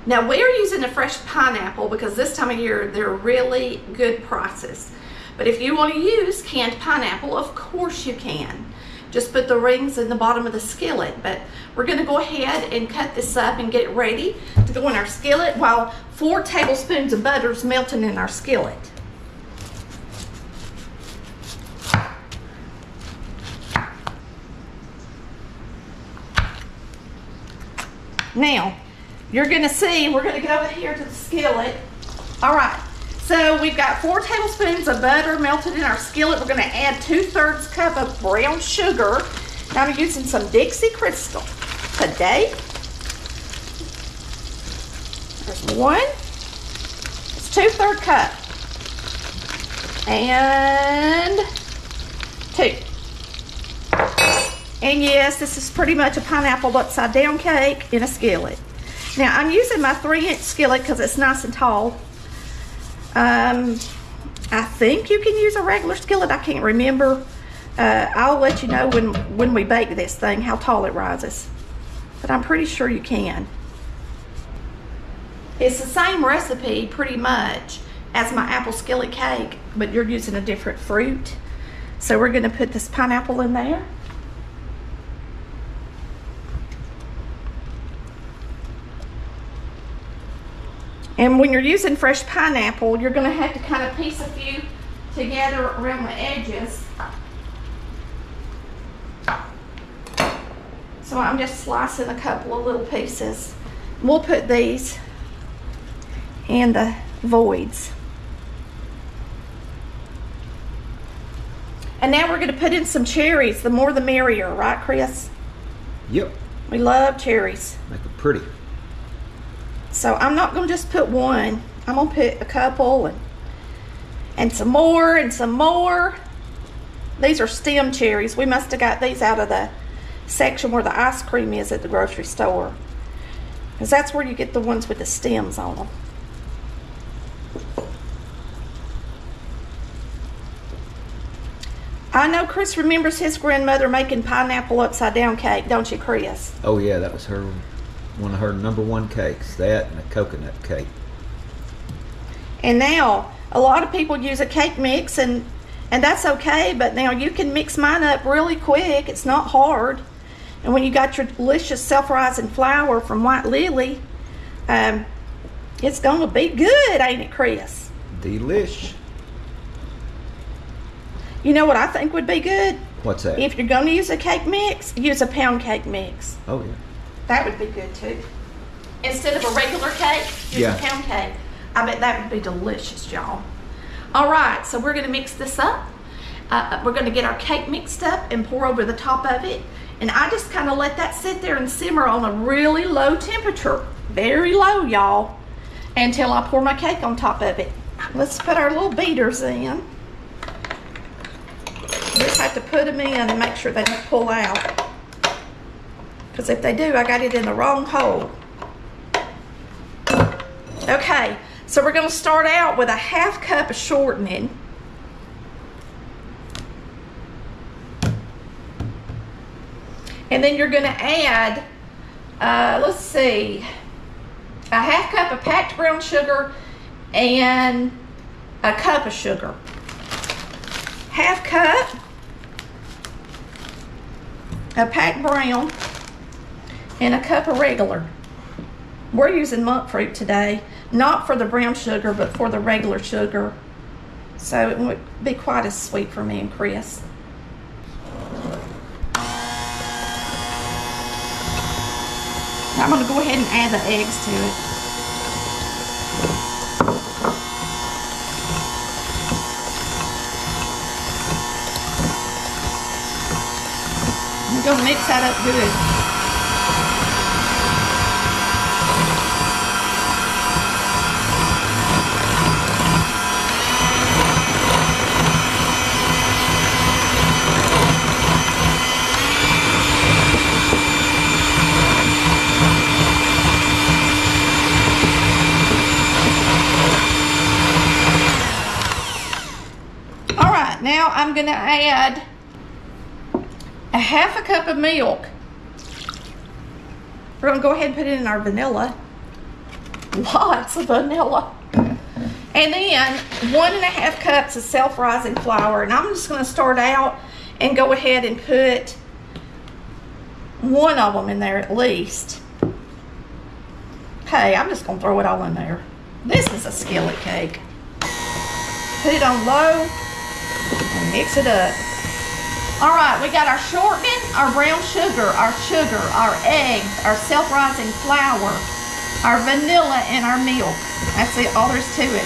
Now we're using a fresh pineapple because this time of year they're really good prices. But if you want to use canned pineapple, of course you can. Just put the rings in the bottom of the skillet. But we're going to go ahead and cut this up and get it ready to go in our skillet while 4 tablespoons of butter is melting in our skillet. Now, you're going to see, we're going to get over here to the skillet. All right, so we've got 4 tablespoons of butter melted in our skillet. We're going to add 2/3 cup of brown sugar. Now I'm using some Dixie Crystal today. There's 1. It's 2/3 cup. And 2. And yes, this is pretty much a pineapple upside down cake in a skillet. Now I'm using my 3-inch skillet because it's nice and tall. I think you can use a regular skillet. I can't remember. I'll let you know when we bake this thing how tall it rises. But I'm pretty sure you can. It's the same recipe pretty much as my apple skillet cake, but you're using a different fruit. So we're going to put this pineapple in there. And when you're using fresh pineapple, you're going to have to kind of piece a few together around the edges. So I'm just slicing a couple of little pieces. We'll put these in the voids. And now we're going to put in some cherries. The more the merrier, right, Chris? Yep. We love cherries. Make it pretty. So I'm not going to just put 1. I'm going to put a couple and some more and some more. These are stem cherries. We must have got these out of the section where the ice cream is at the grocery store. Because that's where you get the ones with the stems on them. I know Chris remembers his grandmother making pineapple upside down cake, don't you, Chris? Oh yeah, that was her, one of her #1 cakes. That and a coconut cake. And now a lot of people use a cake mix, and that's okay, but now you can mix mine up really quick. It's not hard. And when you got your delicious self-rising flour from White Lily, it's gonna be good, ain't it, Chris? Delish. You know what I think would be good? What's that? If you're gonna use a cake mix, use a pound cake mix. Oh yeah. That would be good too. Instead of a regular cake, use a pound cake. I bet that would be delicious, y'all. All right, so we're gonna mix this up. We're gonna get our cake mixed up and pour over the top of it. And I just kind of let that sit there and simmer on a really low temperature. Very low, y'all. Until I pour my cake on top of it. Let's put our little beaters in. Just have to put them in and make sure they don't pull out. Because if they do, I got it in the wrong hole. Okay, so we're going to start out with a 1/2 cup of shortening. And then you're going to add, let's see, a 1/2 cup of packed brown sugar and a cup of sugar. 1/2 cup of packed brown and a cup of regular. We're using monk fruit today, not for the brown sugar, but for the regular sugar. So it won't be quite as sweet for me and Chris. I'm going to go ahead and add the eggs to it. I'm going to mix that up good. Now I'm going to add a 1/2 cup of milk. We're going to go ahead and put it in our vanilla. lots of vanilla. And then 1.5 cups of self-rising flour. And I'm just gonna start out and go ahead and put one of them in there at least. Okay, I'm just gonna throw it all in there. This is a skillet cake. Put it on low and mix it up. All right, we got our shortening, our brown sugar, our eggs, our self-rising flour, our vanilla, and our milk. That's it, all there's to it.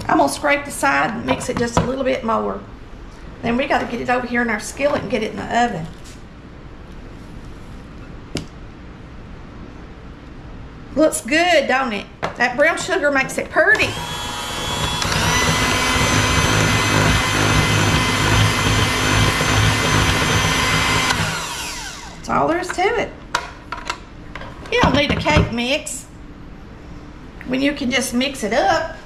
I'm gonna scrape the side and mix it just a little bit more. Then we gotta get it over here in our skillet and get it in the oven. Looks good, don't it? That brown sugar makes it pretty. That's all there is to it. You don't need a cake mix when you can just mix it up.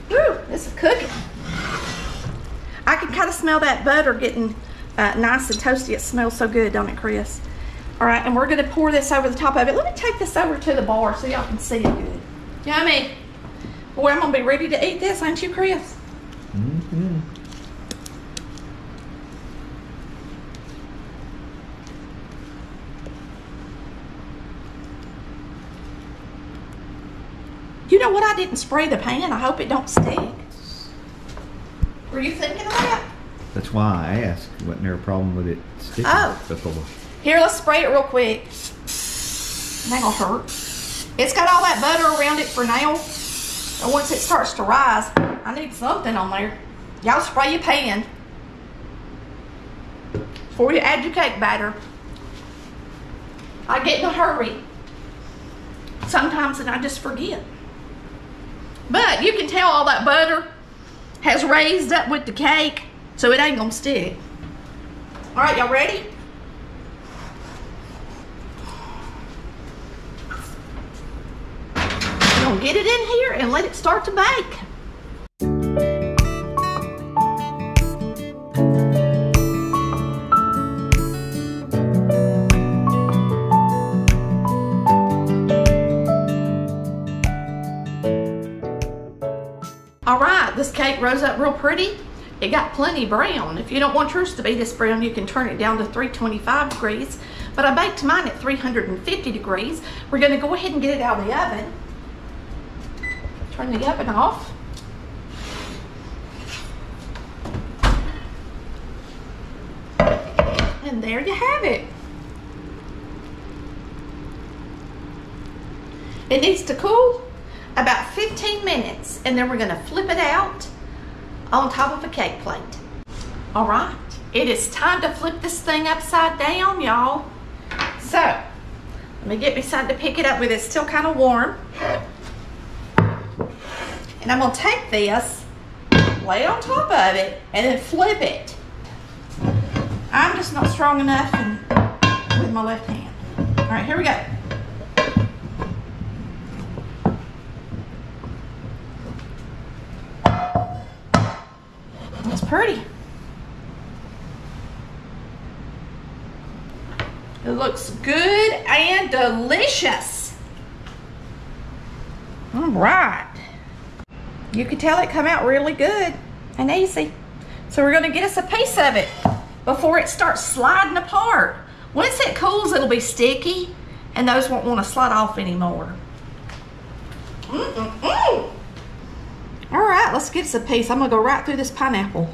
Woo, this is cooking. I can kind of smell that butter getting nice and toasty. It smells so good, don't it, Chris? All right, and we're gonna pour this over the top of it. Let me take this over to the bar so y'all can see it good. Yummy. Boy, I'm gonna be ready to eat this, ain't you, Chris? Mm-hmm. You know what? I didn't spray the pan. I hope it don't stick. Were you thinking of that? That's why I asked. Wasn't there a problem with it sticking before? Here, let's spray it real quick. It ain't gonna hurt. It's got all that butter around it for now. And once it starts to rise, I need something on there. Y'all spray your pan before you add your cake batter. I get in a hurry sometimes and I just forget. But you can tell all that butter has raised up with the cake, so it ain't gonna stick. All right, y'all ready? We're gonna get it in here and let it start to bake. All right, this cake rose up real pretty. It got plenty brown. If you don't want yours to be this brown, you can turn it down to 325 degrees. But I baked mine at 350 degrees. We're gonna go ahead and get it out of the oven. Turn the oven off. And there you have it. It needs to cool about 15 minutes, and then we're gonna flip it out on top of a cake plate. All right, it is time to flip this thing upside down, y'all. So, let me get me something to pick it up with. It's still kind of warm. And I'm gonna take this, lay it on top of it, and then flip it. I'm just not strong enough with my left hand. All right, here we go. It's pretty. It looks good and delicious. All right. You can tell it come out really good and easy. So we're gonna get us a piece of it before it starts sliding apart. Once it cools, it'll be sticky and those won't want to slide off anymore. All right, let's get us a piece. I'm gonna go right through this pineapple.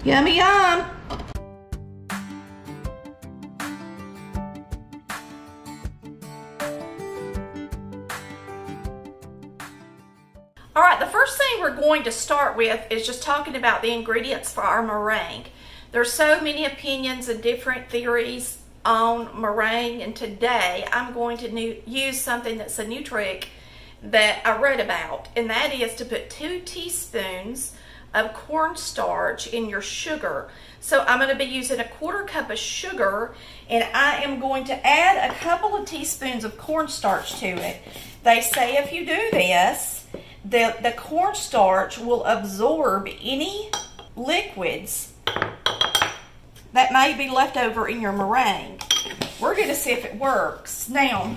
Yummy, yum. All right, the first thing we're going to start with is just talking about the ingredients for our meringue. There's so many opinions and different theories on meringue, and today I'm going to use something that's a new trick that I read about, and that is to put 2 teaspoons of cornstarch in your sugar. So I'm going to be using a 1/4 cup of sugar, and I am going to add a couple of teaspoons of cornstarch to it. They say if you do this, the cornstarch will absorb any liquids that may be left over in your meringue. We're going to see if it works. Now,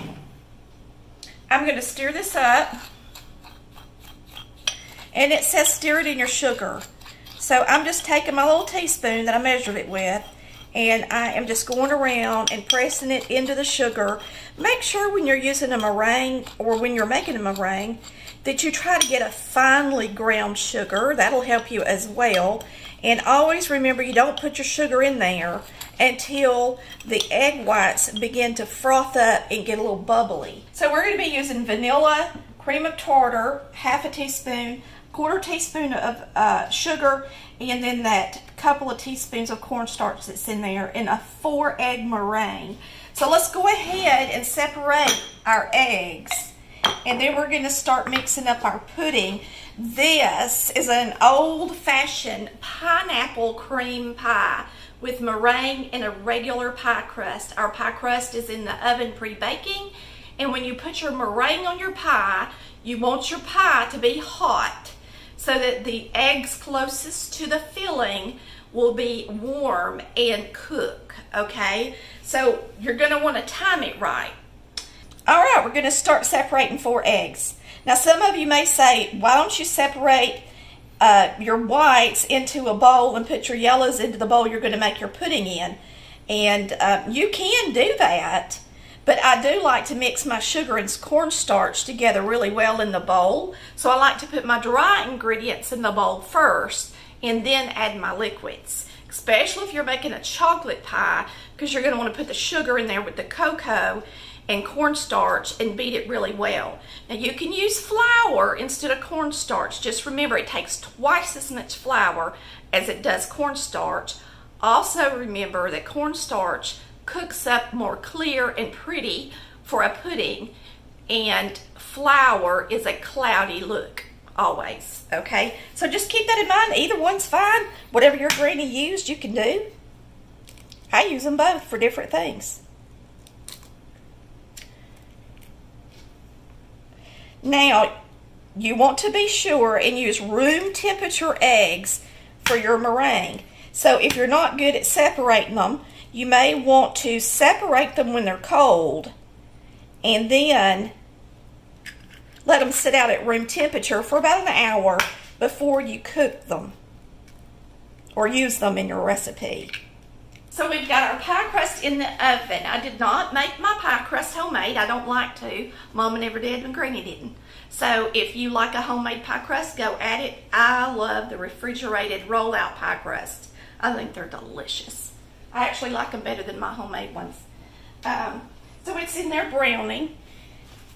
I'm going to stir this up, and it says stir it in your sugar. So I'm just taking my little teaspoon that I measured it with, and I am just going around and pressing it into the sugar. Make sure when you're using a meringue, or when you're making a meringue, that you try to get a finely ground sugar. That'll help you as well. And always remember, you don't put your sugar in there until the egg whites begin to froth up and get a little bubbly. So we're going to be using vanilla, cream of tartar, 1/2 teaspoon, 1/4 teaspoon of sugar, and then that couple of teaspoons of cornstarch that's in there in a 4-egg meringue. So let's go ahead and separate our eggs, and then we're going to start mixing up our pudding. This is an old-fashioned pineapple cream pie with meringue and a regular pie crust. Our pie crust is in the oven pre-baking, and when you put your meringue on your pie, you want your pie to be hot so that the eggs closest to the filling will be warm and cook, okay? So you're going to want to time it right. All right, we're going to start separating 4 eggs. Now, some of you may say, why don't you separate your whites into a bowl and put your yellows into the bowl you're going to make your pudding in? And you can do that, but I do like to mix my sugar and cornstarch together really well in the bowl. So I like to put my dry ingredients in the bowl first and then add my liquids, especially if you're making a chocolate pie, because you're going to want to put the sugar in there with the cocoa and cornstarch and beat it really well. Now you can use flour instead of cornstarch. Just remember, it takes twice as much flour as it does cornstarch. Also remember that cornstarch cooks up more clear and pretty for a pudding, and flour is a cloudy look always, okay? So just keep that in mind. Either one's fine. Whatever your granny used, you can do. I use them both for different things. Now, you want to be sure and use room temperature eggs for your meringue. So if you're not good at separating them, you may want to separate them when they're cold and then let them sit out at room temperature for about an hour before you cook them or use them in your recipe. So we've got our pie crust in the oven. I did not make my pie crust homemade. I don't like to. Mama never did and Granny didn't. So if you like a homemade pie crust, go at it. I love the refrigerated rollout pie crust. I think they're delicious. I actually like them better than my homemade ones. So it's in there browning.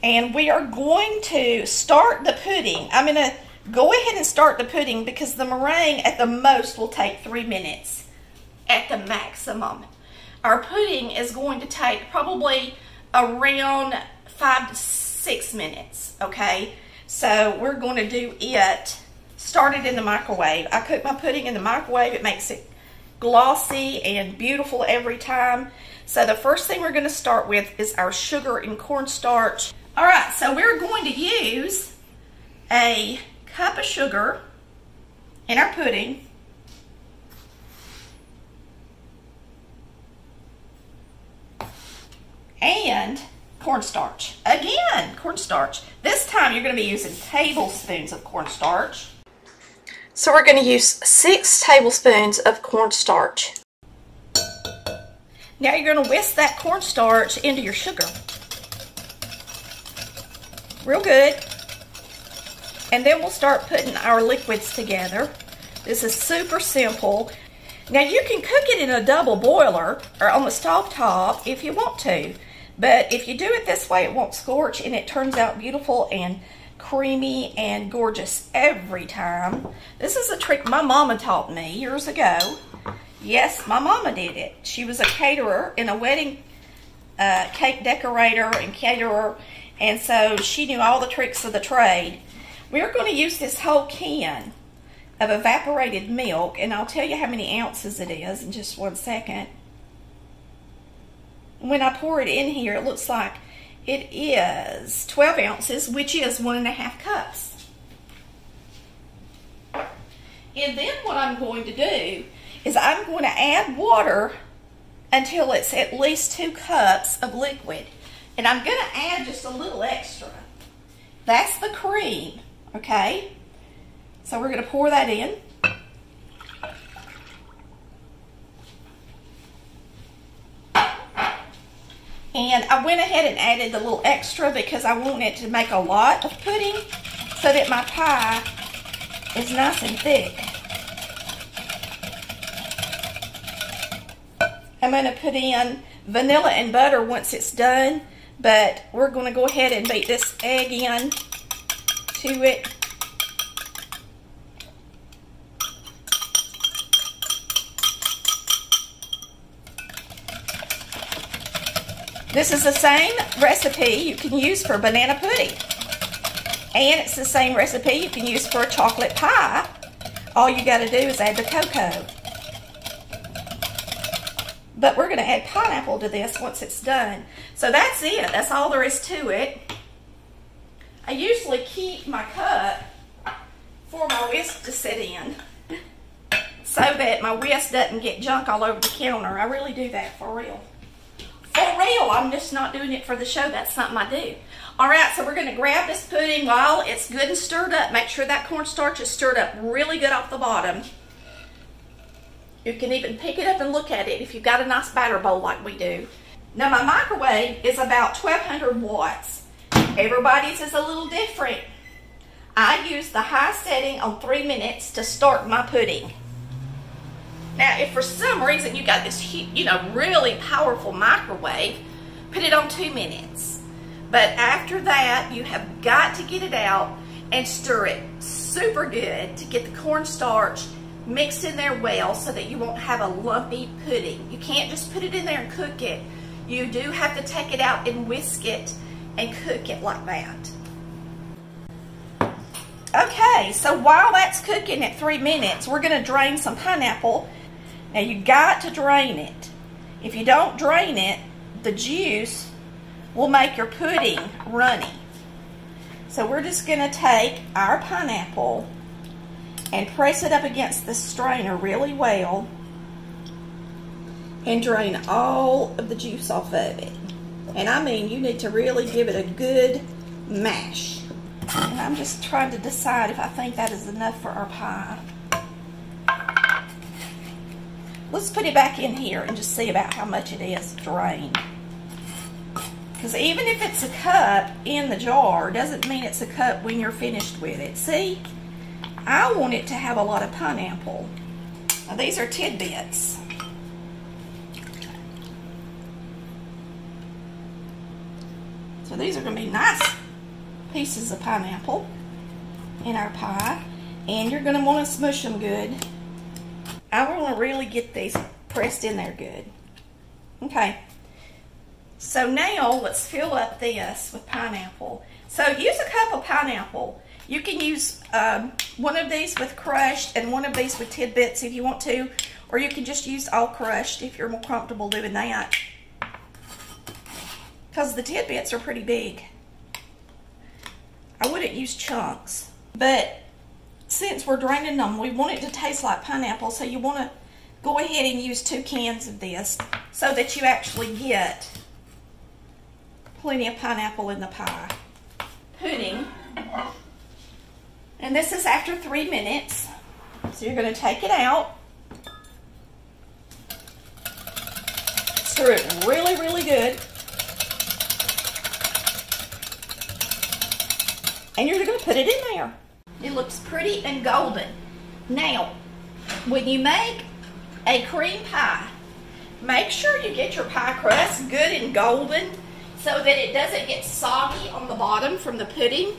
And we are going to start the pudding. I'm going to go ahead and start the pudding because the meringue at the most will take 3 minutes. At the maximum. Our pudding is going to take probably around 5 to 6 minutes, okay? So we're going to do it, start it in the microwave. I cook my pudding in the microwave. It makes it glossy and beautiful every time. So the first thing we're going to start with is our sugar and cornstarch. All right, so we're going to use a cup of sugar in our pudding. And cornstarch. Again, cornstarch. This time you're going to be using tablespoons of cornstarch. So we're going to use 6 tablespoons of cornstarch. Now you're going to whisk that cornstarch into your sugar. Real good. And then we'll start putting our liquids together. This is super simple. Now you can cook it in a double boiler or on the stove top if you want to. But if you do it this way, it won't scorch and it turns out beautiful and creamy and gorgeous every time. This is a trick my mama taught me years ago. Yes, my mama did it. She was a caterer and a wedding cake decorator and caterer, and so she knew all the tricks of the trade. We're going to use this whole can of evaporated milk, and I'll tell you how many ounces it is in just 1 second. When I pour it in here, it looks like it is 12 ounces, which is 1.5 cups. And then what I'm going to do is I'm going to add water until it's at least 2 cups of liquid. And I'm going to add just a little extra. That's the cream, okay? So we're going to pour that in. And I went ahead and added the little extra because I want it to make a lot of pudding so that my pie is nice and thick. I'm going to put in vanilla and butter once it's done, but we're going to go ahead and beat this egg in to it. This is the same recipe you can use for banana pudding. And it's the same recipe you can use for a chocolate pie. All you got to do is add the cocoa. But we're going to add pineapple to this once it's done. So that's it. That's all there is to it. I usually keep my cup for my whisk to sit in so that my whisk doesn't get junk all over the counter. I really do that for real. For real. I'm just not doing it for the show. That's something I do. Alright, so we're going to grab this pudding while it's good and stirred up. Make sure that cornstarch is stirred up really good off the bottom. You can even pick it up and look at it if you've got a nice batter bowl like we do. Now my microwave is about 1200 watts. Everybody's is a little different. I use the high setting on 3 minutes to start my pudding. Now if for some reason you got this really powerful microwave, put it on 2 minutes. But after that you have got to get it out and stir it super good to get the cornstarch mixed in there well so that you won't have a lumpy pudding. You can't just put it in there and cook it. You do have to take it out and whisk it and cook it like that. Okay, so while that's cooking at 3 minutes, we're going to drain some pineapple. Now you got to drain it. If you don't drain it, the juice will make your pudding runny. So we're just going to take our pineapple and press it up against the strainer really well and drain all of the juice off of it. And I mean, you need to really give it a good mash. And I'm just trying to decide if I think that is enough for our pie. Let's put it back in here and just see about how much it is drained. Because even if it's a cup in the jar, doesn't mean it's a cup when you're finished with it. See? I want it to have a lot of pineapple. Now these are tidbits. So these are going to be nice pieces of pineapple in our pie. And you're going to want to smush them good. I want to really get these pressed in there good. Okay. So now let's fill up this with pineapple. So use a cup of pineapple. You can use one of these with crushed and one of these with tidbits if you want to, or you can just use all crushed if you're more comfortable doing that. Because the tidbits are pretty big. I wouldn't use chunks, but since we're draining them, we want it to taste like pineapple, so you want to go ahead and use 2 cans of this so that you actually get plenty of pineapple in the pie. Pudding. And this is after 3 minutes. So you're going to take it out. Stir it really, really good. And you're going to put it in there. It looks pretty and golden. Now, when you make a cream pie, make sure you get your pie crust good and golden so that it doesn't get soggy on the bottom from the pudding.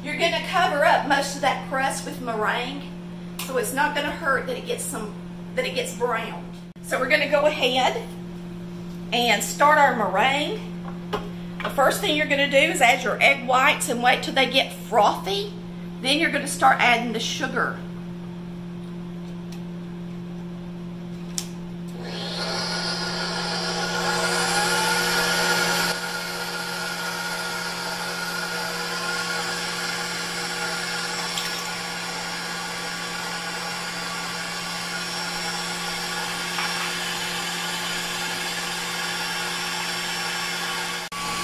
You're going to cover up most of that crust with meringue So it's not going to hurt that it gets browned. So we're going to go ahead and start our meringue. The first thing you're going to do is add your egg whites and wait till they get frothy. Then you're going to start adding the sugar.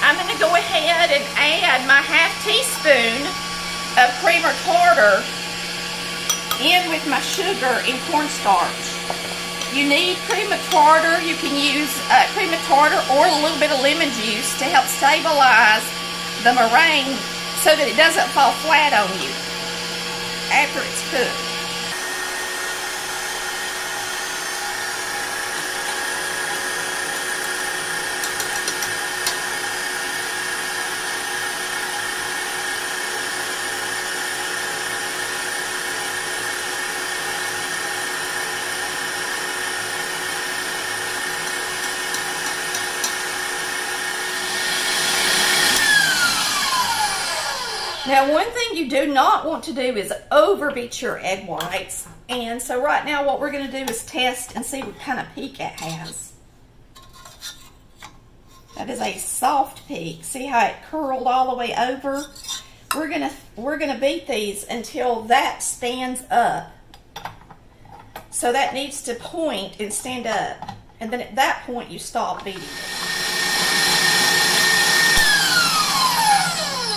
I'm going to go ahead and add my ½ teaspoon of cream or tartar in with my sugar and cornstarch. You need cream of tartar. You can use cream of tartar or a little bit of lemon juice to help stabilize the meringue so that it doesn't fall flat on you after it's cooked. Now, one thing you do not want to do is overbeat your egg whites. And so right now what we're going to do is test and see what kind of peak it has. That is a soft peak. See how it curled all the way over? We're gonna beat these until that stands up. So that needs to point and stand up. And then at that point you stop beating it.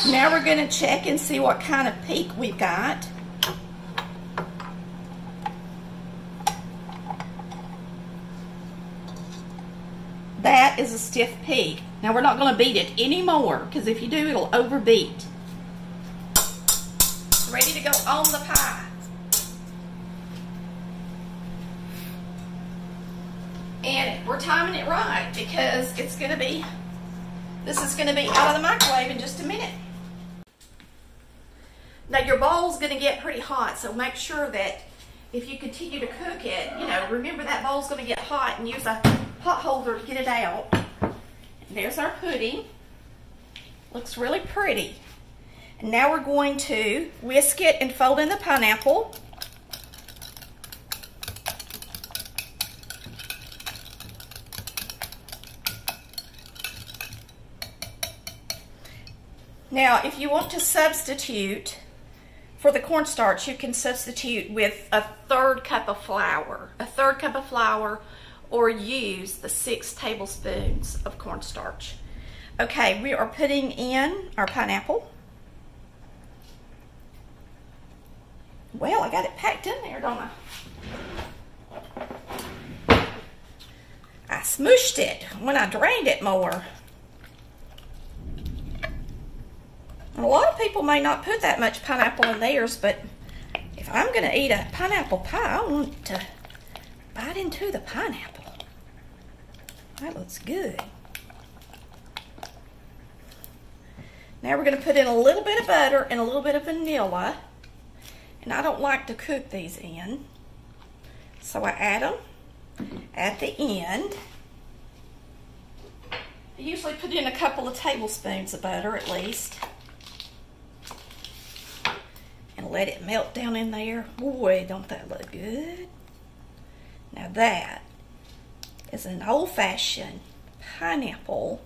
Now we're going to check and see what kind of peak we've got. That is a stiff peak. Now we're not going to beat it anymore because if you do, it'll overbeat. Ready to go on the pie. And we're timing it right because this is going to be out of the microwave in just a minute. Now your bowl's going to get pretty hot, so make sure that if you continue to cook it, remember that bowl's going to get hot and use a pot holder to get it out. And there's our pudding. Looks really pretty. And now we're going to whisk it and fold in the pineapple. Now, if you want to substitute for the cornstarch, you can substitute with a 1/3 cup of flour. A 1/3 cup of flour, or use the 6 tablespoons of cornstarch. Okay, we are putting in our pineapple. Well, I got it packed in there, don't I? I smooshed it when I drained it more. A lot of people may not put that much pineapple in theirs, but if I'm going to eat a pineapple pie, I want to bite into the pineapple. That looks good. Now we're going to put in a little bit of butter and a little bit of vanilla. And I don't like to cook these in, so I add them at the end. I usually put in a couple of tablespoons of butter at least. And let it melt down in there. Boy, don't that look good. Now that is an old-fashioned pineapple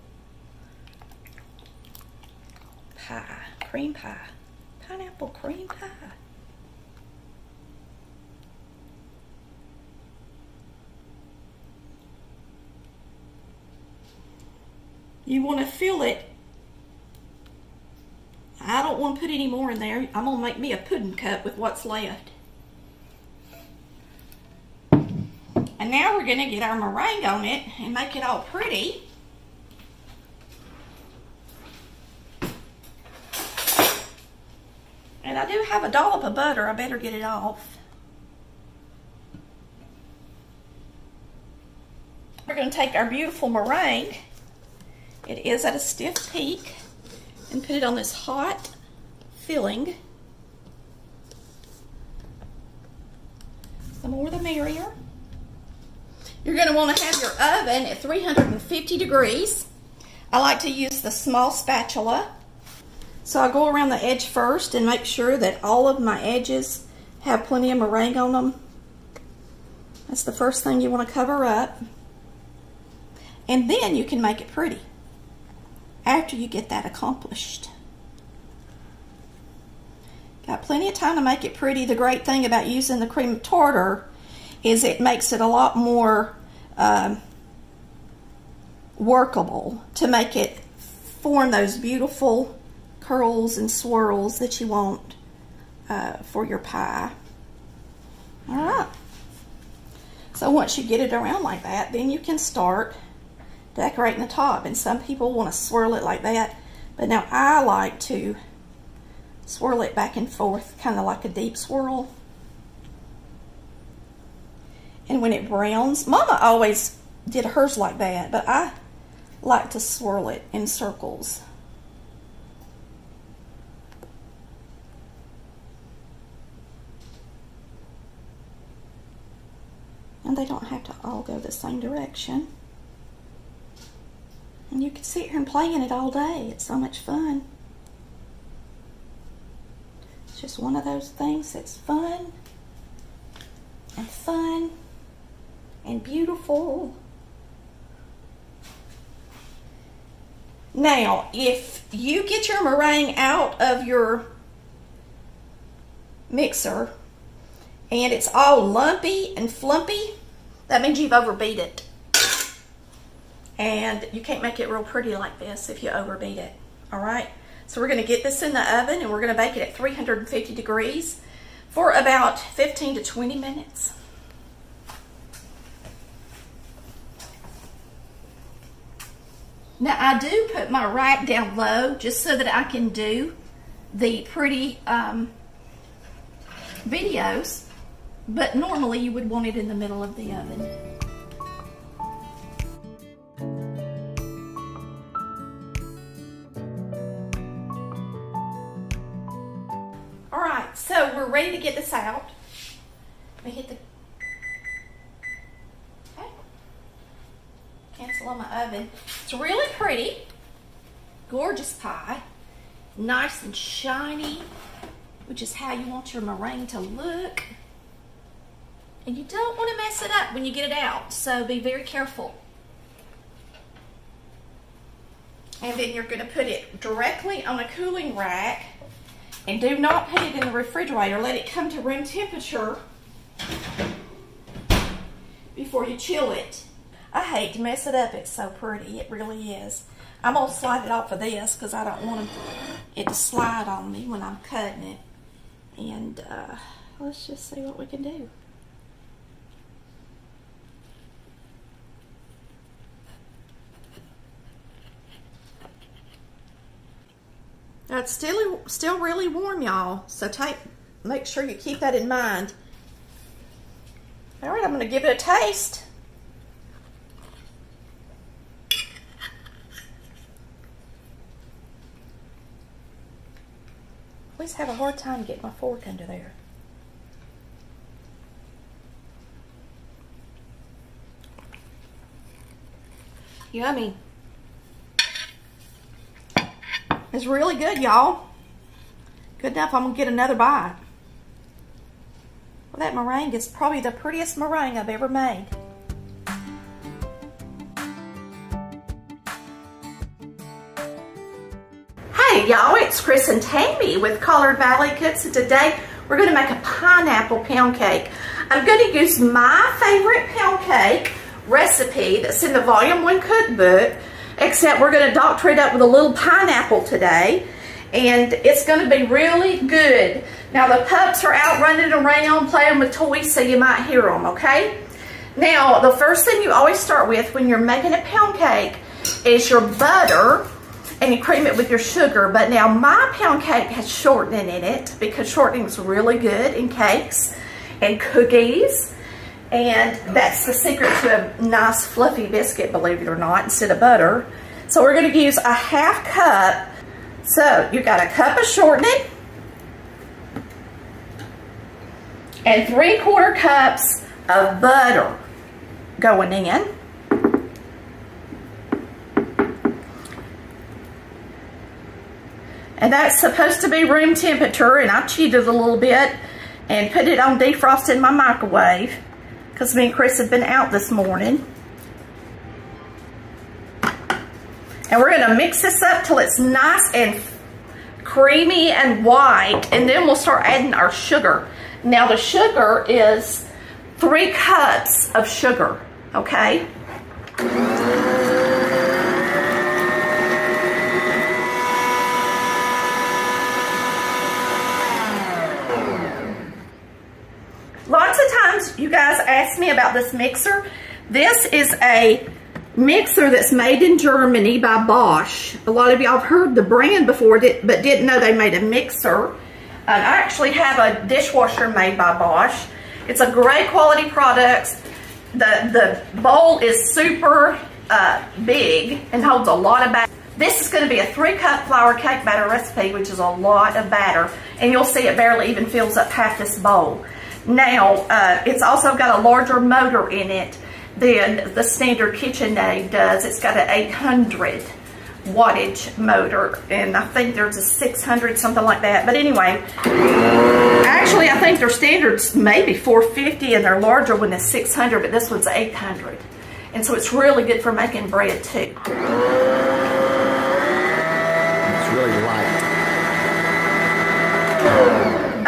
pie, cream pie, pineapple cream pie. You want to fill it. I don't want to put any more in there. I'm going to make me a pudding cup with what's left. And now we're going to get our meringue on it and make it all pretty. And I do have a dollop of butter. I better get it off. We're going to take our beautiful meringue. It is at a stiff peak. And put it on this hot filling. The more the merrier. You're going to want to have your oven at 350 degrees. I like to use the small spatula. So I go around the edge first and make sure that all of my edges have plenty of meringue on them. That's the first thing you want to cover up. And then you can make it pretty after you get that accomplished. Got plenty of time to make it pretty. The great thing about using the cream of tartar is it makes it a lot more workable to make it form those beautiful curls and swirls that you want for your pie. All right. So once you get it around like that, then you can start decorating the top. And some people want to swirl it like that, but now I like to swirl it back and forth, kind of like a deep swirl. And when it browns, Mama always did hers like that, but I like to swirl it in circles. And they don't have to all go the same direction. And you can sit here and play in it all day. It's so much fun. It's just one of those things that's fun and beautiful. Now, if you get your meringue out of your mixer and it's all lumpy and flumpy, that means you've overbeat it. And you can't make it real pretty like this if you overbeat it. All right, so we're going to get this in the oven and we're going to bake it at 350 degrees for about 15 to 20 minutes. Now I do put my rack down low just so that I can do the pretty videos, but normally you would want it in the middle of the oven. All right, so we're ready to get this out. Let me hit the cancel on my oven. It's really pretty, gorgeous pie, nice and shiny, which is how you want your meringue to look. And you don't want to mess it up when you get it out, so be very careful. And then you're going to put it directly on a cooling rack, and do not put it in the refrigerator. Let it come to room temperature before you chill it. I hate to mess it up. It's so pretty. It really is. I'm going to slide it off of this because I don't want it to slide on me when I'm cutting it. And let's just see what we can do. Now it's still really warm, y'all. So make sure you keep that in mind. All right, I'm going to give it a taste. I always have a hard time getting my fork under there. Yummy. It's really good, y'all. Good enough, I'm gonna get another bite. Well, that meringue is probably the prettiest meringue I've ever made. Hey y'all, it's Chris and Tammy with Collard Valley Cooks, and today we're going to make a pineapple pound cake. I'm going to use my favorite pound cake recipe that's in the Volume 1 cookbook, except we're going to doctor it up with a little pineapple today, and it's going to be really good. Now the pups are out running around playing with toys, so you might hear them, okay? Now the first thing you always start with when you're making a pound cake is your butter, and you cream it with your sugar. But now my pound cake has shortening in it because shortening is really good in cakes and cookies, and that's the secret to a nice fluffy biscuit, believe it or not, instead of butter. So we're going to use a half cup. So you got a cup of shortening and 3/4 cups of butter going in. And that's supposed to be room temperature, and I cheated a little bit and put it on defrost in my microwave because me and Chris have been out this morning. And we're gonna mix this up till it's nice and creamy and white, and then we'll start adding our sugar. Now the sugar is 3 cups of sugar, okay? Lots of times you guys ask me about this mixer. This is a mixer that's made in Germany by Bosch. A lot of y'all have heard the brand before, but didn't know they made a mixer. I actually have a dishwasher made by Bosch. It's a great quality product. The bowl is super big and holds a lot of batter. This is going to be a 3-cup flour cake batter recipe, which is a lot of batter. And you'll see it barely even fills up half this bowl. Now, it's also got a larger motor in it than the standard KitchenAid does. It's got an 800 wattage motor, and I think there's a 600, something like that. But anyway, actually I think their standard's maybe 450 and their larger one is 600, but this one's 800. And so it's really good for making bread too. It's really light.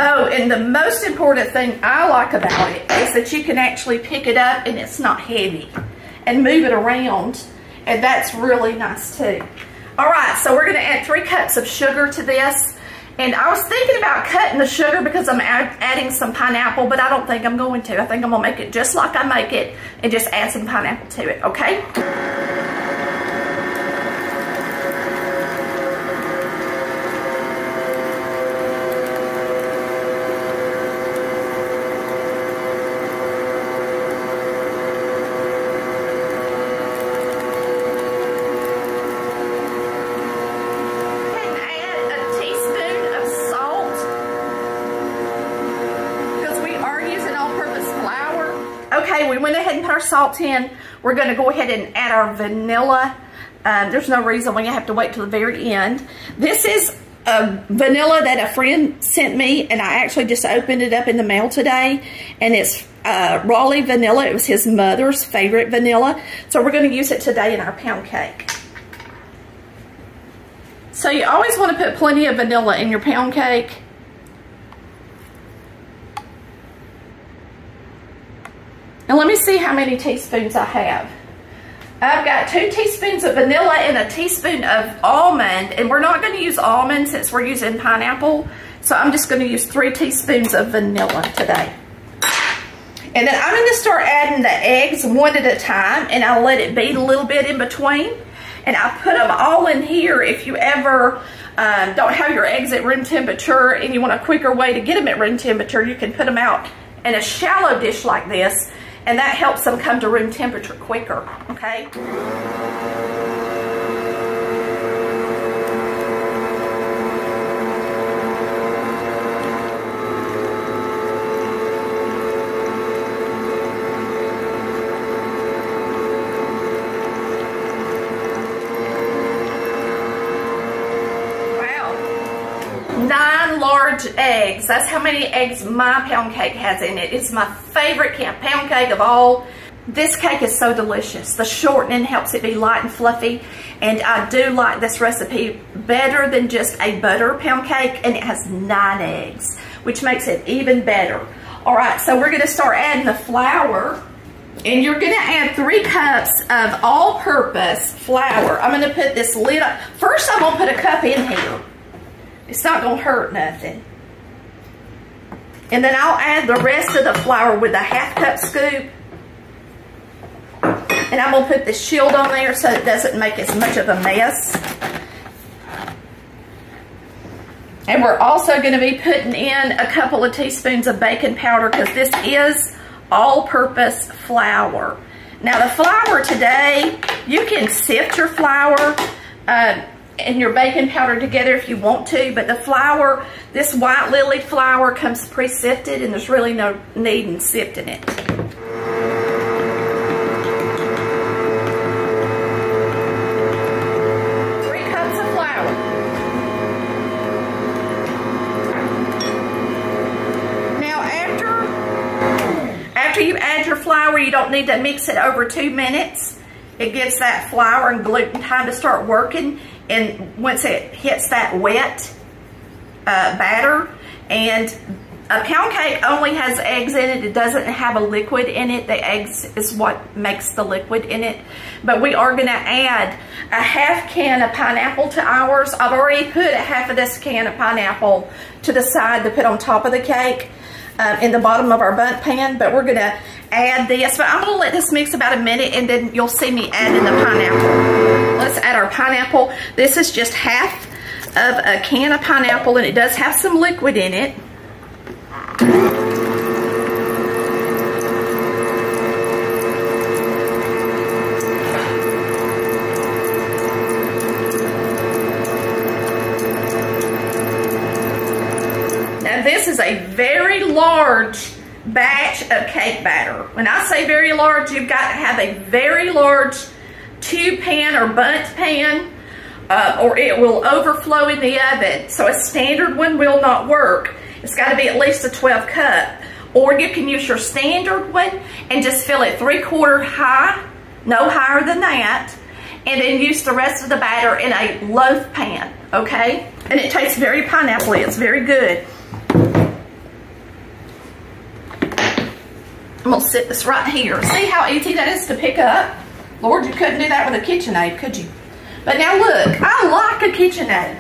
Oh, and the most important thing I like about it is that you can actually pick it up and it's not heavy, and move it around, and that's really nice too. All right, so we're gonna add 3 cups of sugar to this, and I was thinking about cutting the sugar because I'm adding some pineapple, but I don't think I'm going to. I think I'm gonna make it just like I make it and just add some pineapple to it, okay? Okay, we went ahead and put our salt in. We're going to go ahead and add our vanilla. There's no reason why you have to wait till the very end. This is vanilla that a friend sent me, and I actually just opened it up in the mail today. And it's Raleigh vanilla. It was his mother's favorite vanilla. So we're going to use it today in our pound cake. So you always want to put plenty of vanilla in your pound cake. And let me see how many teaspoons I have. I've got 2 teaspoons of vanilla and a teaspoon of almond, and we're not going to use almond since we're using pineapple, so I'm just going to use 3 teaspoons of vanilla today. And then I'm going to start adding the eggs one at a time, and I'll let it beat a little bit in between. And I put them all in here. If you ever don't have your eggs at room temperature and you want a quicker way to get them at room temperature, you can put them out in a shallow dish like this, and that helps them come to room temperature quicker, okay? Wow. 9 large eggs. That's how many eggs my pound cake has in it. It's my favorite pound cake of all. This cake is so delicious. The shortening helps it be light and fluffy, and I do like this recipe better than just a butter pound cake, and it has 9 eggs, which makes it even better. All right, so we're gonna start adding the flour, and you're gonna add 3 cups of all-purpose flour. I'm gonna put this lid on. First, I'm gonna put a cup in here. It's not gonna hurt nothing. And then I'll add the rest of the flour with a 1/2 cup scoop. And I'm gonna put the shield on there so it doesn't make as much of a mess. And we're also gonna be putting in a couple of teaspoons of baking powder because this is all-purpose flour. Now the flour today, you can sift your flour. and your baking powder together if you want to, but the flour, this white lily flour comes pre-sifted and there's really no need in sifting it. 3 cups of flour. Now after you add your flour, you don't need to mix it over 2 minutes. It gives that flour and gluten time to start working, and once it hits that wet batter, and a pound cake only has eggs in it. It doesn't have a liquid in it. The eggs is what makes the liquid in it. But we are going to add a half can of pineapple to ours. I've already put a half of this can of pineapple to the side to put on top of the cake in the bottom of our bundt pan, but we're going to add this. But I'm going to let this mix about a minute, and then you'll see me adding the pineapple. Let's add our pineapple. This is just half of a can of pineapple, and it does have some liquid in it. Now this is a very large batch of cake batter. When I say very large, you've got to have a very large tube pan or bundt pan, or it will overflow in the oven. So a standard one will not work. It's got to be at least a 12 cup. Or you can use your standard one and just fill it 3/4 high, no higher than that, and then use the rest of the batter in a loaf pan, okay? And it tastes very pineapple-y. It's very good. I'm gonna sit this right here. See how easy that is to pick up? Lord, you couldn't do that with a KitchenAid, could you? But now look, I like a KitchenAid.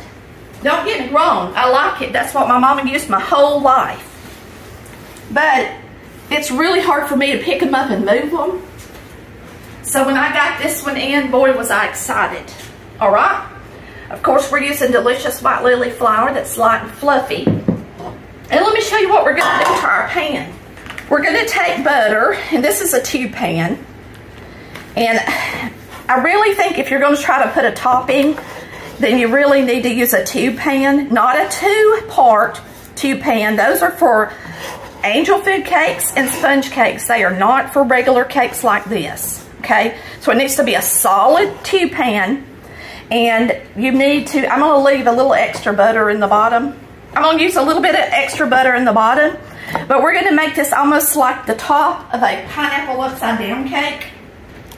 Don't get me wrong, I like it. That's what my mama used my whole life. But it's really hard for me to pick them up and move them. So when I got this one in, boy, was I excited. All right? Of course, we're using delicious white lily flour that's light and fluffy. And let me show you what we're going to do to our pan. We're going to take butter, and this is a tube pan. And I really think if you're going to try to put a topping, then you really need to use a tube pan, not a 2-part tube pan. Those are for angel food cakes and sponge cakes. They are not for regular cakes like this, okay? So it needs to be a solid tube pan, and you need to, I'm going to leave a little extra butter in the bottom. I'm going to use a little bit of extra butter in the bottom, but we're going to make this almost like the top of a pineapple upside down cake.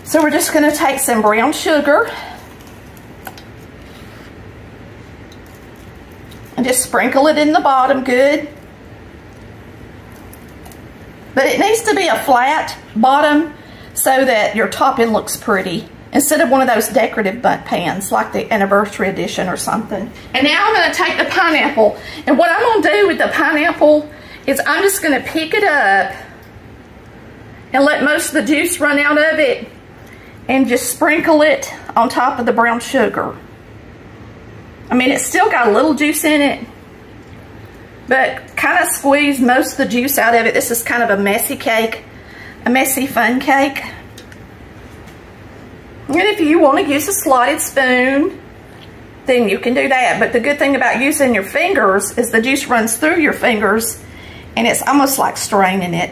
So we're just going to take some brown sugar and just sprinkle it in the bottom good. But it needs to be a flat bottom so that your topping looks pretty, instead of one of those decorative bundt pans like the anniversary edition or something. And now I'm going to take the pineapple, and what I'm going to do with the pineapple is I'm just going to pick it up and let most of the juice run out of it and just sprinkle it on top of the brown sugar. I mean, it's still got a little juice in it, but kind of squeeze most of the juice out of it. This is kind of a messy cake, a messy fun cake. And if you want to use a slotted spoon, then you can do that. But the good thing about using your fingers is the juice runs through your fingers, and it's almost like straining it.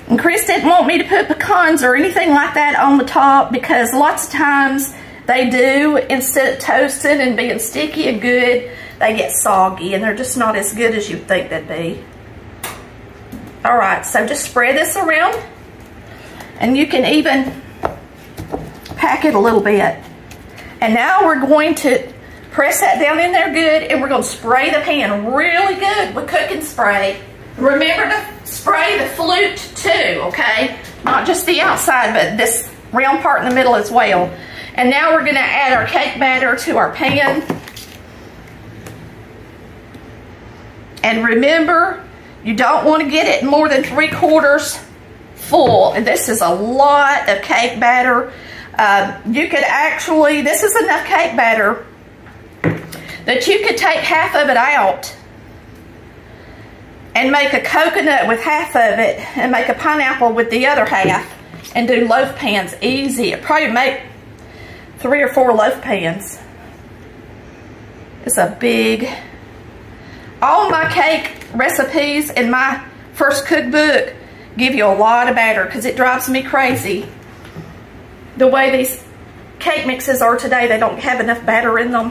And Chris didn't want me to put pecans or anything like that on the top, because lots of times they do, instead of toasting and being sticky and good, they get soggy, and they're just not as good as you'd think they'd be. All right, so just spread this around, and you can even pack it a little bit. And now we're going to press that down in there good, and we're going to spray the pan really good with cooking spray. Remember to spray the flute too, okay? Not just the outside, but this round part in the middle as well. And now we're going to add our cake batter to our pan. And remember, you don't want to get it more than 3/4 full. And this is a lot of cake batter. You could actually, this is enough cake batter that you could take half of it out and make a coconut with half of it, and make a pineapple with the other half, and do loaf pans easy. It'd probably make 3 or 4 loaf pans. It's a big, all my cake recipes in my first cookbook give you a lot of batter because it drives me crazy. The way these cake mixes are today, they don't have enough batter in them.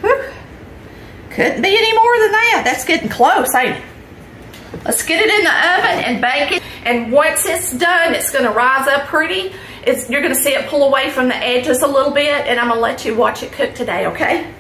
Whew. Couldn't be any more than that. That's getting close, ain't it? Let's get it in the oven and bake it. And once it's done, it's gonna rise up pretty. You're gonna see it pull away from the edges a little bit, and I'm gonna let you watch it cook today, okay?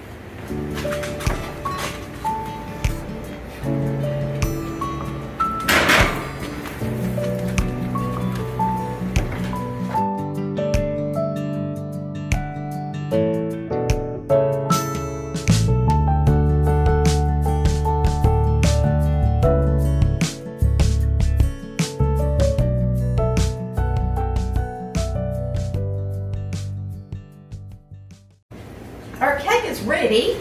Our cake is ready,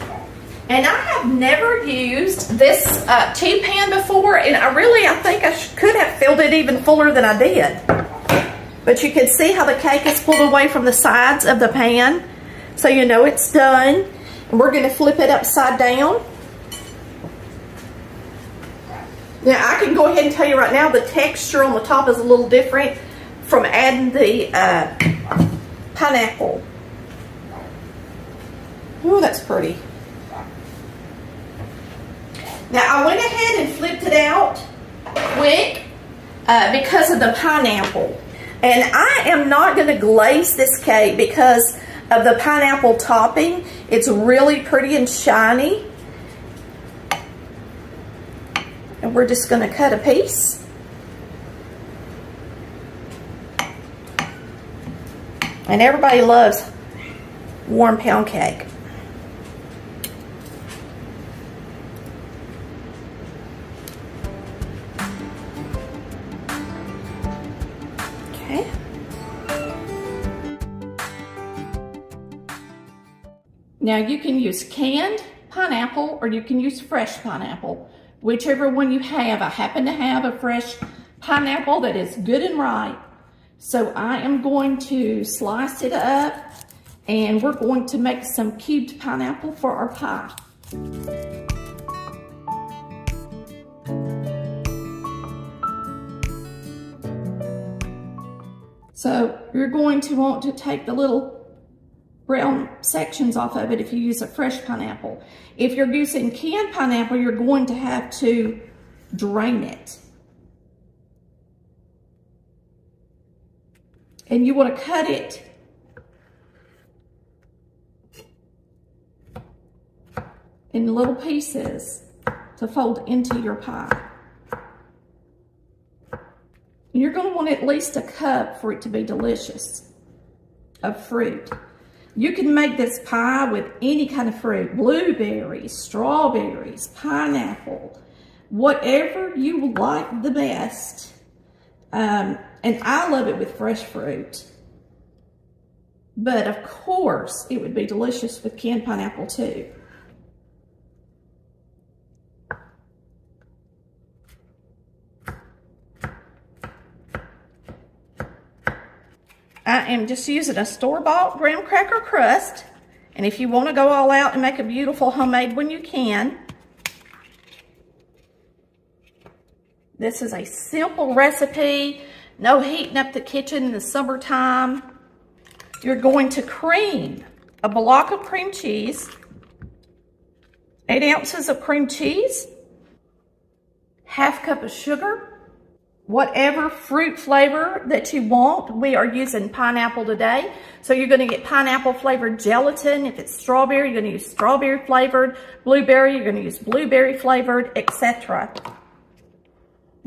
and I have never used this tea pan before, and I think I could have filled it even fuller than I did. But you can see how the cake is pulled away from the sides of the pan, so you know it's done. And we're going to flip it upside down. Now I can go ahead and tell you right now, the texture on the top is a little different from adding the pineapple. Ooh, that's pretty. Now, I went ahead and flipped it out quick because of the pineapple. And I am not going to glaze this cake because of the pineapple topping. It's really pretty and shiny. And we're just going to cut a piece. And everybody loves warm pound cake. Now you can use canned pineapple or you can use fresh pineapple, whichever one you have. I happen to have a fresh pineapple that is good and ripe. So I am going to slice it up and we're going to make some cubed pineapple for our pie. So you're going to want to take the little brown sections off of it if you use a fresh pineapple. If you're using canned pineapple, you're going to have to drain it. And you want to cut it in little pieces to fold into your pie. And you're going to want at least a cup for it to be delicious of fruit. You can make this pie with any kind of fruit, blueberries, strawberries, pineapple, whatever you like the best. And I love it with fresh fruit. But of course, it would be delicious with canned pineapple too. I am just using a store-bought graham cracker crust. And if you want to go all out and make a beautiful homemade one, you can. This is a simple recipe. No heating up the kitchen in the summertime. You're going to cream a block of cream cheese, 8 ounces of cream cheese, ½ cup of sugar, whatever fruit flavor that you want. We are using pineapple today. So you're going to get pineapple flavored gelatin. If it's strawberry, you're going to use strawberry flavored. Blueberry, you're going to use blueberry flavored, etc.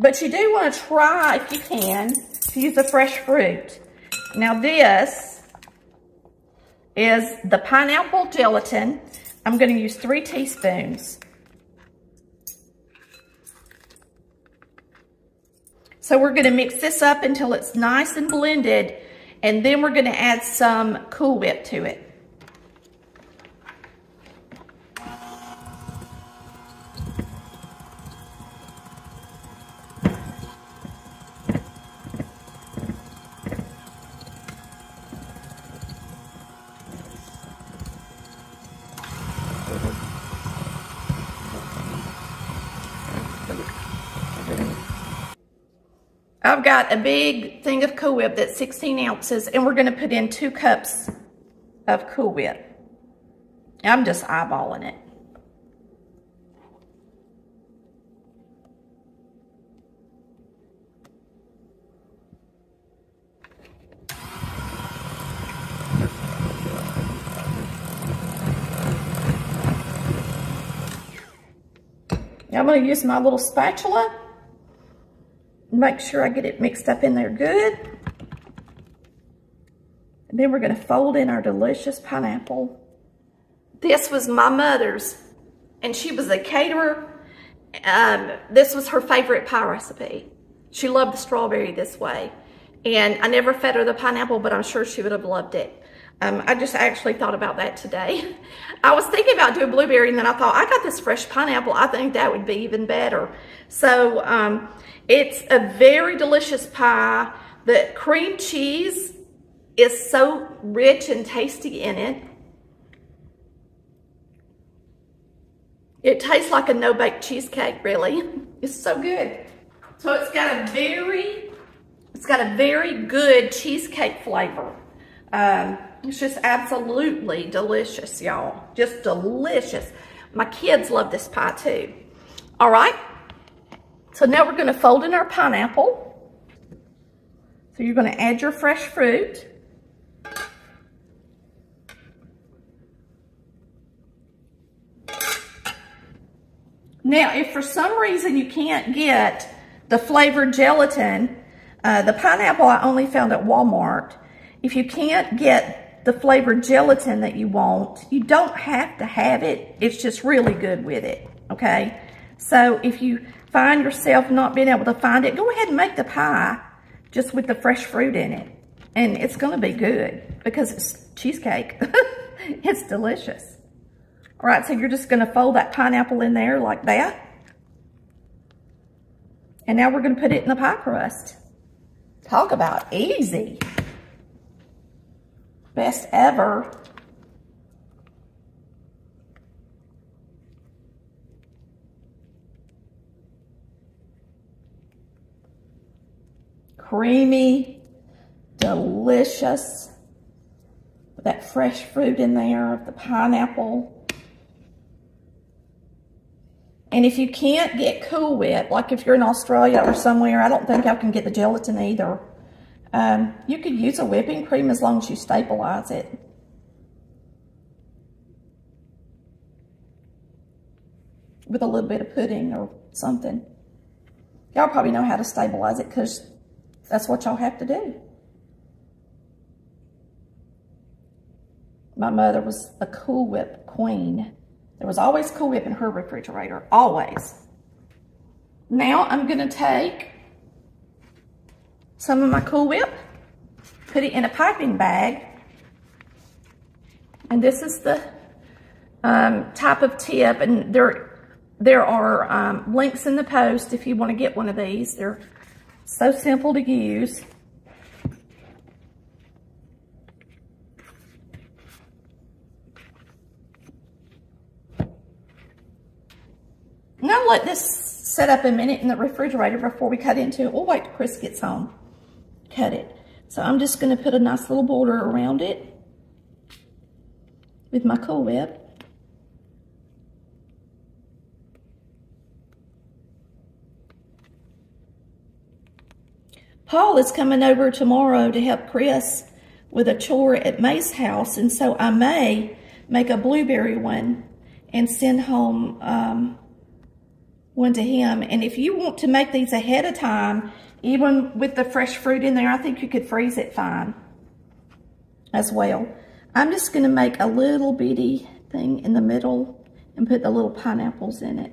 But you do want to try, if you can, to use the fresh fruit. Now this is the pineapple gelatin. I'm going to use 3 teaspoons. So we're going to mix this up until it's nice and blended, and then we're going to add some Cool Whip to it. I've got a big thing of Cool Whip that's 16 ounces, and we're gonna put in 2 cups of Cool Whip. I'm just eyeballing it. I'm going to use my little spatula. Make sure I get it mixed up in there good. And then we're going to fold in our delicious pineapple. This was my mother's, and she was a caterer. This was her favorite pie recipe. She loved the strawberry this way. And I never fed her the pineapple, but I'm sure she would have loved it. I just actually thought about that today. I was thinking about doing blueberry, and then I thought, I got this fresh pineapple. I think that would be even better. So it's a very delicious pie. The cream cheese is so rich and tasty in it. It tastes like a no-bake cheesecake, really. It's so good. So it's got a very good cheesecake flavor. It's just absolutely delicious, y'all. Just delicious. My kids love this pie too. All right. So now we're going to fold in our pineapple. So you're going to add your fresh fruit. Now, if for some reason you can't get the flavored gelatin, the pineapple I only found at Walmart. If you can't get the flavored gelatin that you want, you don't have to have it. It's just really good with it, okay? So if you find yourself not being able to find it, go ahead and make the pie just with the fresh fruit in it. And it's going to be good because it's cheesecake. It's delicious. All right, so you're just going to fold that pineapple in there like that. And now we're going to put it in the pie crust. Talk about easy. Best ever. Creamy, delicious. With that fresh fruit in there, the pineapple. And if you can't get Cool Whip, like if you're in Australia or somewhere, I don't think I can get the gelatin either. You could use a whipping cream as long as you stabilize it. With a little bit of pudding or something. Y'all probably know how to stabilize it because that's what y'all have to do. My mother was a Cool Whip queen. There was always Cool Whip in her refrigerator, always. Now I'm going to take some of my Cool Whip, put it in a piping bag, and this is the type of tip, and there are links in the post if you want to get one of these. They're so simple to use. And I'll let this set up a minute in the refrigerator before we cut into it. We'll wait till Chris gets home. Cut it. So I'm just going to put a nice little border around it with my Cool Whip. Paul is coming over tomorrow to help Chris with a chore at May's house, and so I may make a blueberry one and send home one to him. And if you want to make these ahead of time, even with the fresh fruit in there, I think you could freeze it fine as well. I'm just going to make a little bitty thing in the middle and put the little pineapples in it.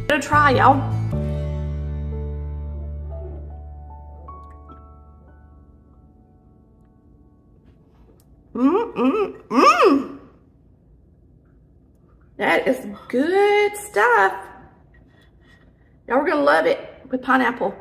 Give it a try, y'all. That is good stuff. Y'all are gonna love it with pineapple.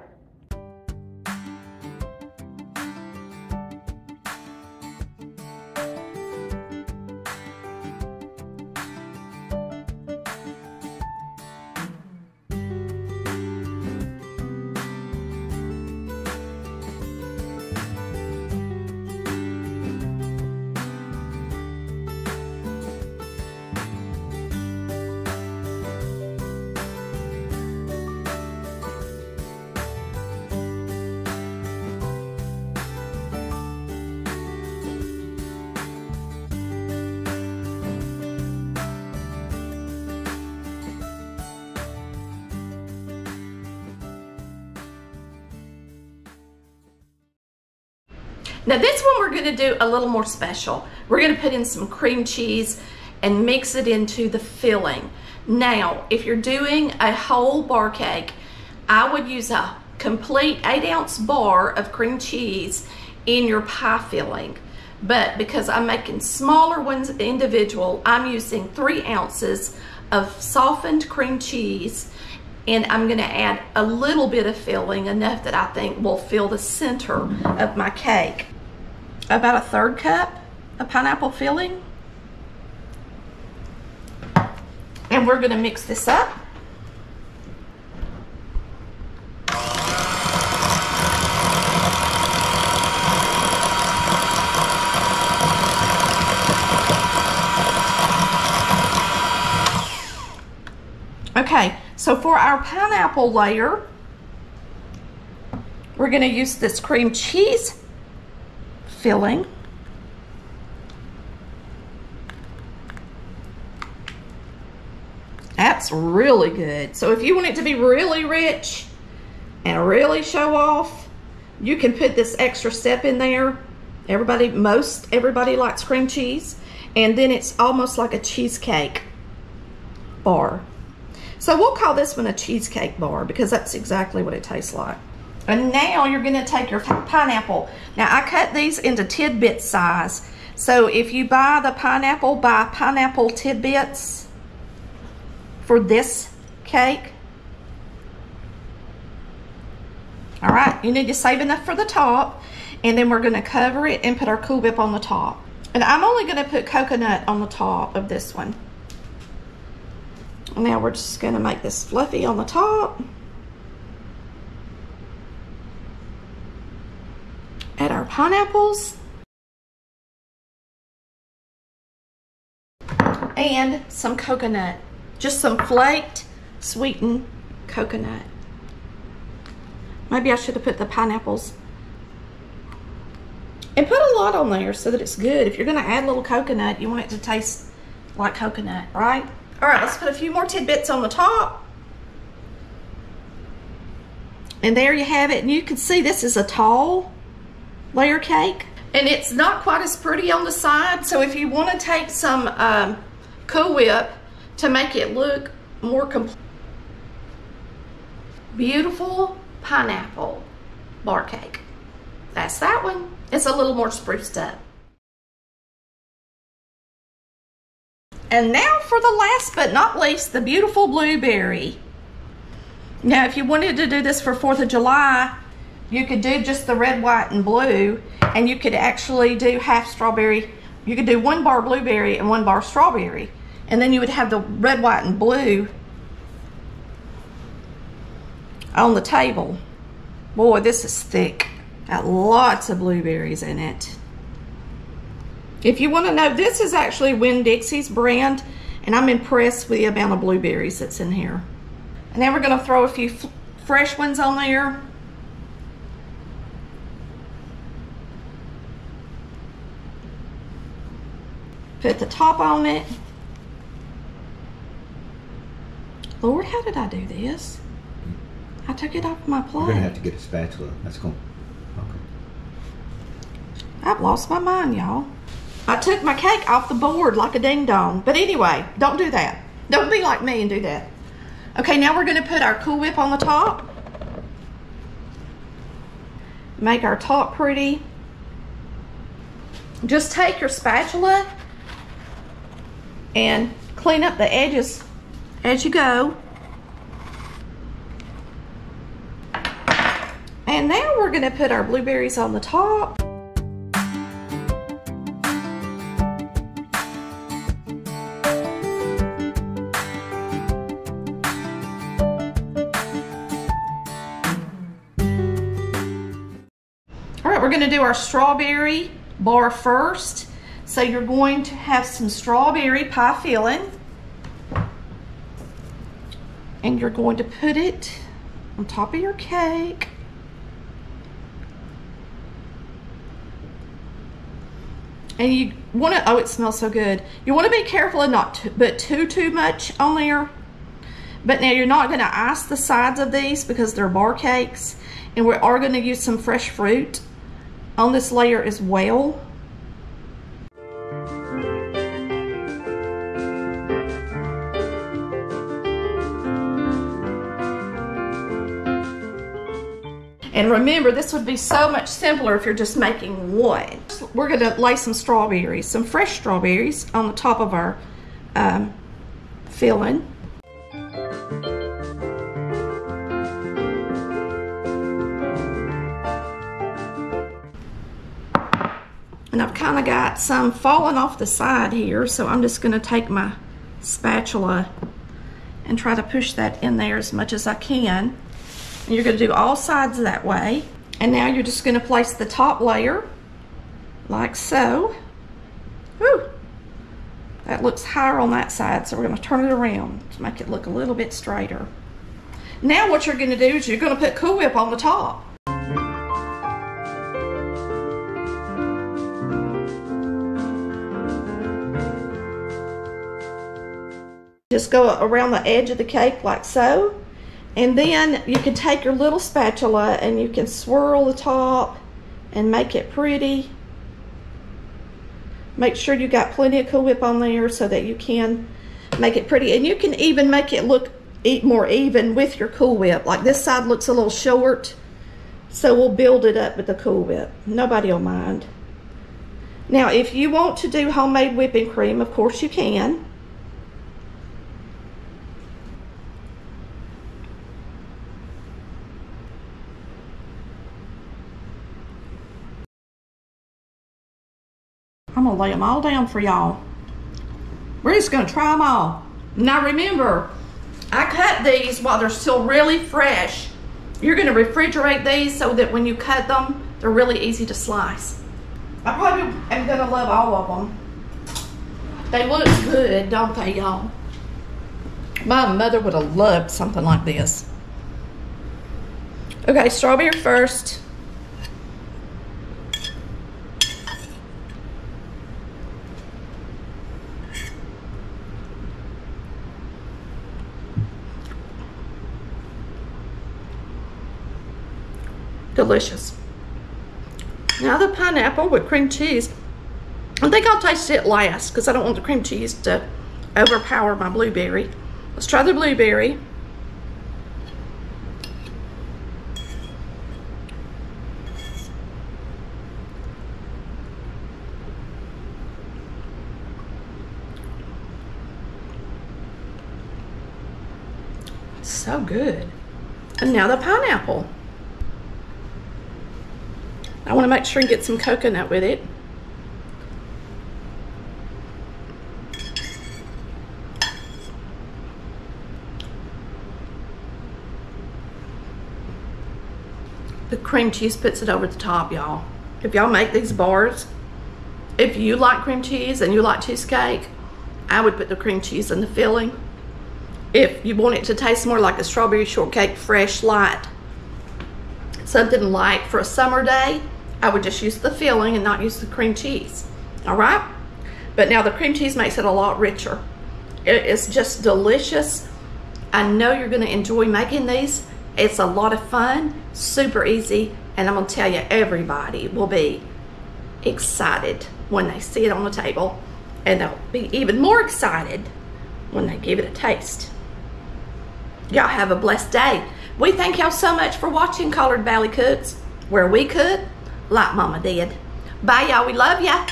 Now this one we're gonna do a little more special. We're gonna put in some cream cheese and mix it into the filling. Now, if you're doing a whole bar cake, I would use a complete 8-ounce bar of cream cheese in your pie filling. But because I'm making smaller ones individual, I'm using 3 ounces of softened cream cheese, and I'm gonna add a little bit of filling, enough that I think will fill the center of my cake. About a 1/3 cup of pineapple filling. And we're gonna mix this up. Okay, so for our pineapple layer, we're gonna use this cream cheese filling. That's really good. So if you want it to be really rich and really show off, you can put this extra step in there. Most everybody likes cream cheese, and then it's almost like a cheesecake bar. So we'll call this one a cheesecake bar because that's exactly what it tastes like. And now you're gonna take your pineapple. Now I cut these into tidbit size. So if you buy the pineapple, buy pineapple tidbits for this cake. All right, you need to save enough for the top, and then we're gonna cover it and put our Cool Whip on the top. And I'm only gonna put coconut on the top of this one. And now we're just gonna make this fluffy on the top. Add our pineapples. And some coconut. Just some flaked, sweetened coconut. Maybe I should have put the pineapples. And put a lot on there so that it's good. If you're gonna add a little coconut, you want it to taste like coconut, right? All right, let's put a few more tidbits on the top. And there you have it. And you can see this is a tall layer cake. And it's not quite as pretty on the side. So if you want to take some Cool Whip to make it look more complete. Beautiful pineapple bar cake. That's that one. It's a little more spruced up. And now for the last but not least, the beautiful blueberry. Now, if you wanted to do this for 4th of July, you could do just the red, white, and blue, and you could actually do half strawberry. You could do 1 bar blueberry and 1 bar strawberry, and then you would have the red, white, and blue on the table. Boy, this is thick. Got lots of blueberries in it. If you want to know, this is actually Winn-Dixie's brand, and I'm impressed with the amount of blueberries that's in here. And then we're going to throw a few fresh ones on there. Put the top on it. Lord, how did I do this? I took it off my plate. You're gonna have to get a spatula. That's cool. Okay. I've lost my mind, y'all. I took my cake off the board like a ding dong. But anyway, don't do that. Don't be like me and do that. Okay, now we're gonna put our Cool Whip on the top. Make our top pretty. Just take your spatula and clean up the edges as you go. And now we're gonna put our blueberries on the top. All right, we're gonna do our strawberry bar first. So you're going to have some strawberry pie filling, and you're going to put it on top of your cake. And you want to, oh, it smells so good. You want to be careful and not put too much on there. But now you're not going to ice the sides of these because they're bar cakes, and we are going to use some fresh fruit on this layer as well. And remember, this would be so much simpler if you're just making one. We're gonna lay some strawberries, some fresh strawberries on the top of our filling. And I've kind of got some falling off the side here, so I'm just gonna take my spatula and try to push that in there as much as I can. And you're going to do all sides that way. And now you're just going to place the top layer like so. Whew. That looks higher on that side, so we're going to turn it around to make it look a little bit straighter. Now what you're going to do is you're going to put Cool Whip on the top. Just go around the edge of the cake like so. And then you can take your little spatula and you can swirl the top and make it pretty. Make sure you got plenty of Cool Whip on there so that you can make it pretty. And you can even make it look more even with your Cool Whip. Like this side looks a little short, so we'll build it up with the Cool Whip. Nobody will mind. Now, if you want to do homemade whipping cream, of course you can. I'm gonna lay them all down for y'all. We're just gonna try them all. Now remember, I cut these while they're still really fresh. You're gonna refrigerate these so that when you cut them, they're really easy to slice. I probably am gonna love all of them. They look good, don't they, y'all? My mother would have loved something like this. Okay, strawberry first. Delicious. Now the pineapple with cream cheese. I think I'll taste it last because I don't want the cream cheese to overpower my blueberry. Let's try the blueberry. So good. And now the pineapple. I want to make sure and get some coconut with it. The cream cheese puts it over the top, y'all. If y'all make these bars, if you like cream cheese and you like cheesecake, I would put the cream cheese in the filling. If you want it to taste more like a strawberry shortcake, fresh, light, something like for a summer day, I would just use the filling and not use the cream cheese. All right? But now the cream cheese makes it a lot richer. It is just delicious. I know you're going to enjoy making these. It's a lot of fun, super easy, and I'm going to tell you, everybody will be excited when they see it on the table, and they'll be even more excited when they give it a taste. Y'all have a blessed day. We thank y'all so much for watching Collard Valley Cooks, where we cook like Mama did. Bye, y'all. We love ya.